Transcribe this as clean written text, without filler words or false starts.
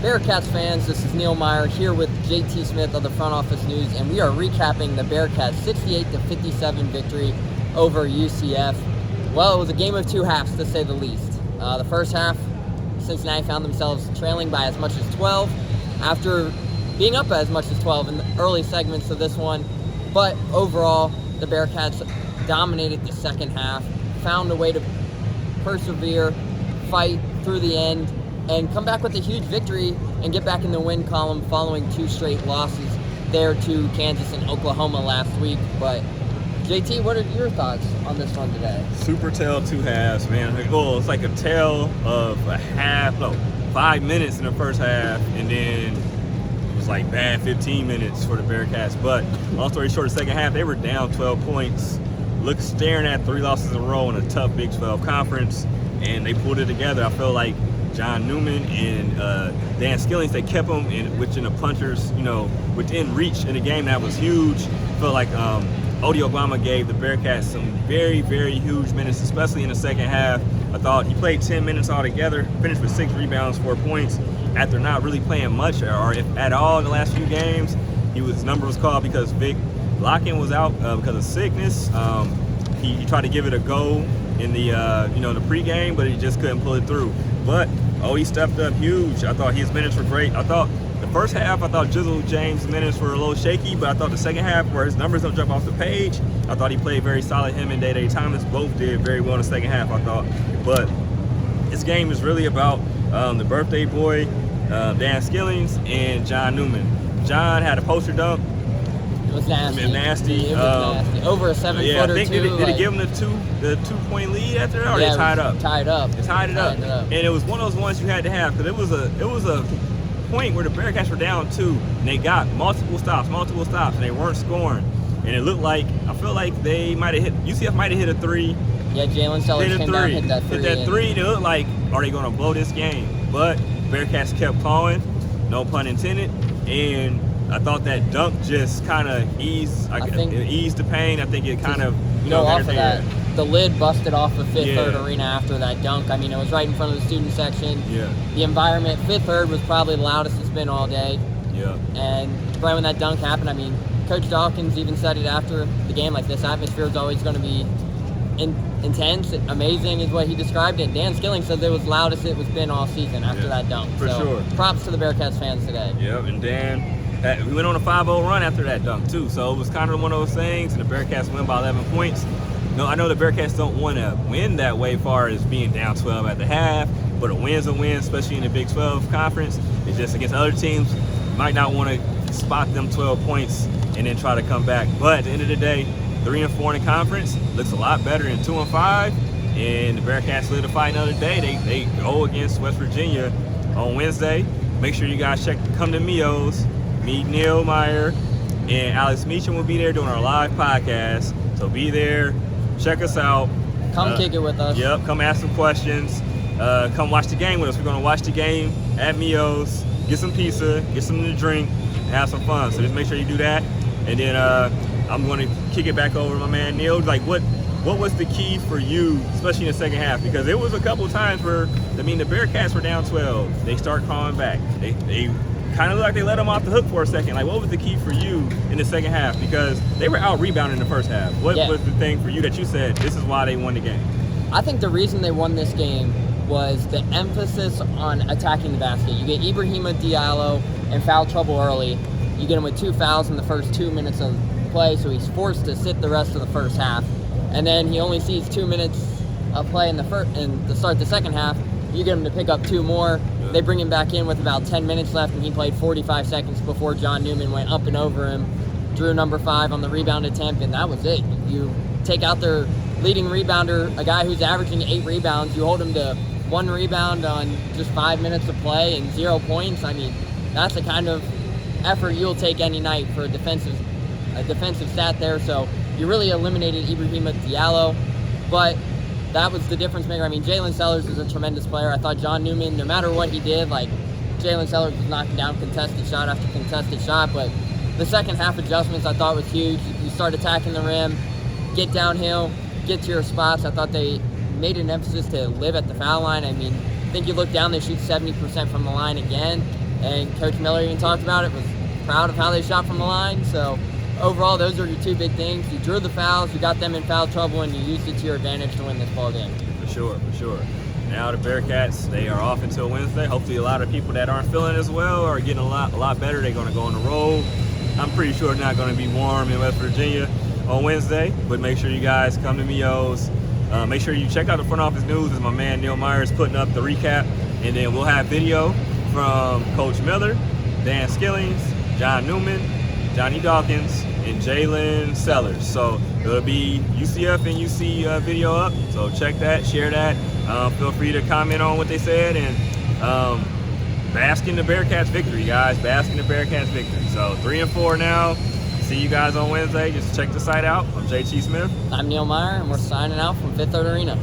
Bearcats fans, this is Neil Meyer here with J.T. Smith of the Front Office News, and we are recapping the Bearcats' 68-57 victory over UCF. Well, it was a game of two halves, to say the least. The first half, Cincinnati found themselves trailing by as much as 12 after being up as much as 12 in the early segments of this one. But overall, the Bearcats dominated the second half, found a way to persevere, fight through the end, and come back with a huge victory and get back in the win column following two straight losses there to Kansas and Oklahoma last week. But JT, what are your thoughts on this one today? Super tale two halves, man. Well, it's like a tale of 5 minutes in the first half, and then it was like bad 15 minutes for the Bearcats. But long story short, the second half, they were down 12 points, staring at 3 losses in a row in a tough Big 12 conference, and they pulled it together. I feel like John Newman and Dan Skillings, they kept them in the punchers, within reach in a game that was huge. I feel like Odie Obama gave the Bearcats some very, very huge minutes, especially in the second half. I thought he played 10 minutes altogether, finished with 6 rebounds, 4 points, after not really playing much or if at all in the last few games. His number was called because Vic Locken was out because of sickness. He tried to give it a go in the the pregame, but he just couldn't pull it through. But he stepped up huge. I thought his minutes were great. I thought the first half, I thought Jizzle James' minutes were a little shaky, but I thought the second half, where his numbers don't jump off the page, I thought he played very solid. Him and Day Thomas both did very well in the second half, I thought. But this game is really about the birthday boy, Dan Skillings, and John Newman. John had a poster dunk. It was nasty. It was nasty. Over a 7-footer, yeah, I think too. Did it give him the 2-point lead after that, or they tied up? Tied up. It tied it up. And it was one of those ones you had to have, because it was a point where the Bearcats were down 2, and they got multiple stops, and they weren't scoring. And it looked like, I feel like they might have UCF might have hit a 3. Yeah, Jalen Sellers came down and hit that 3. Hit that 3, and it looked like, are they going to blow this game? But Bearcats kept clawing, no pun intended, and I thought that dunk just kind of eased the pain. I think it kind of, off of that. The lid busted off of Fifth Third Yeah. Arena after that dunk. I mean, it was right in front of the student section. Yeah. The environment, Fifth Third was probably the loudest it's been all day. Yeah. And right when that dunk happened, I mean, Coach Dawkins even said it after the game, like, this atmosphere is always going to be intense, amazing is what he described it. Dan Skilling said it was loudest it was been all season after that dunk. For sure. Props to the Bearcats fans today. Yep, and Dan, we went on a 5-0 run after that dunk too, so it was kind of one of those things, and the Bearcats win by 11 points. I know the Bearcats don't want to win that way far as being down 12 at the half, but a win's a win, especially in the Big 12 conference. It's just against other teams, might not want to spot them 12 points and then try to come back. But at the end of the day, 3-4 in the conference looks a lot better than 2-5, and the Bearcats solidified another day. They go against West Virginia on Wednesday. Make sure you guys come to Mio's. Me, Neil Meyer, and Alex Meacham will be there doing our live podcast. So be there, check us out. Come kick it with us. Yep, come ask some questions. Come watch the game with us. We're going to watch the game at Mio's, get some pizza, get something to drink, and have some fun. So just make sure you do that. And then I'm going to kick it back over to my man Neil. Like, what was the key for you, especially in the second half? Because it was a couple of times where, the Bearcats were down 12. They start calling back. They kind of looked like they let them off the hook for a second. Like, what was the key for you in the second half? Because they were out rebounding in the first half. What was the thing for you that you said, this is why they won the game? I think the reason they won this game was the emphasis on attacking the basket. You get Ibrahima Diallo in foul trouble early. You get him with 2 fouls in the first 2 minutes of play, so he's forced to sit the rest of the first half. And then he only sees 2 minutes of play in the start of the second half. You get him to pick up 2 more. They bring him back in with about 10 minutes left, and he played 45 seconds before John Newman went up and over him, drew number 5 on the rebound attempt, and that was it. You take out their leading rebounder, a guy who's averaging 8 rebounds, you hold him to 1 rebound on just 5 minutes of play and 0 points. I mean, that's the kind of effort you'll take any night for a defensive stat there. So you really eliminated Ibrahima Diallo, but that was the difference maker. I mean, Jalen Sellers is a tremendous player. I thought John Newman, no matter what he did, like, Jalen Sellers was knocking down contested shot after contested shot, but the second half adjustments I thought was huge. You start attacking the rim, get downhill, get to your spots. I thought they made an emphasis to live at the foul line. I mean, I think you look down, they shoot 70% from the line again. And Coach Miller even talked about it, was proud of how they shot from the line. So overall, those are your two big things. You drew the fouls, you got them in foul trouble, and you used it to your advantage to win this ball game. For sure. Now the Bearcats, they are off until Wednesday. Hopefully a lot of people that aren't feeling as well are getting a lot better. They're going to go on the road. I'm pretty sure it's not going to be warm in West Virginia on Wednesday, but make sure you guys come to Mio's. Make sure you check out the front office news as my man Neil Meyer is putting up the recap, and then we'll have video from Coach Miller, Dan Skillings, John Newman, Johnny Dawkins, and Jalen Sellers. So it'll be UCF and UC video up. So check that, share that. Feel free to comment on what they said, and bask in the Bearcats victory, guys. Bask in the Bearcats victory. So 3-4 now. See you guys on Wednesday. Just check the site out. I'm J.T. Smith. I'm Neil Meyer, and we're signing out from Fifth Third Arena.